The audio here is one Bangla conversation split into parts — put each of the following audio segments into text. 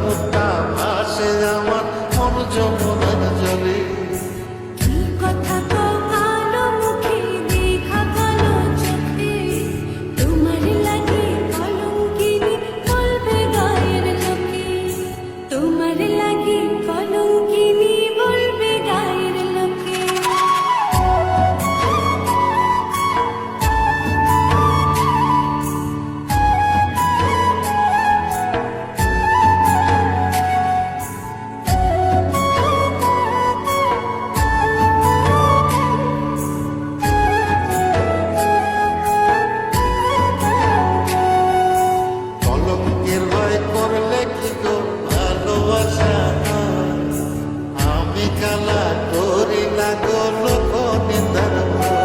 মুখটা ভাসে আমার মন যমুনার জলে। কি কথা কও কালো মুখে দেখা কালো চোখে, তোমার লাগে কলঙ্কিনী বলবে গায়ের লোকে, তোমার লাগে কলঙ্কিনী বলবে গায়ের লোকে। কলঙ্কের ভয় করলে কি গো ভালোবাসা হয়? আমি কালা করি না গো লোক নিন্দার ভয়।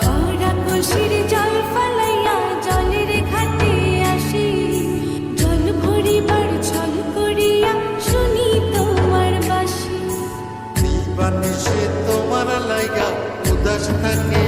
ভরা কলসির জল ফালাইয়া জলের ঘাটে আসি, জল ভরিবার ছল করিয়া শুনি তোমার বাঁশি। দিবানিশি তোমার লাইগা উদাস থাকে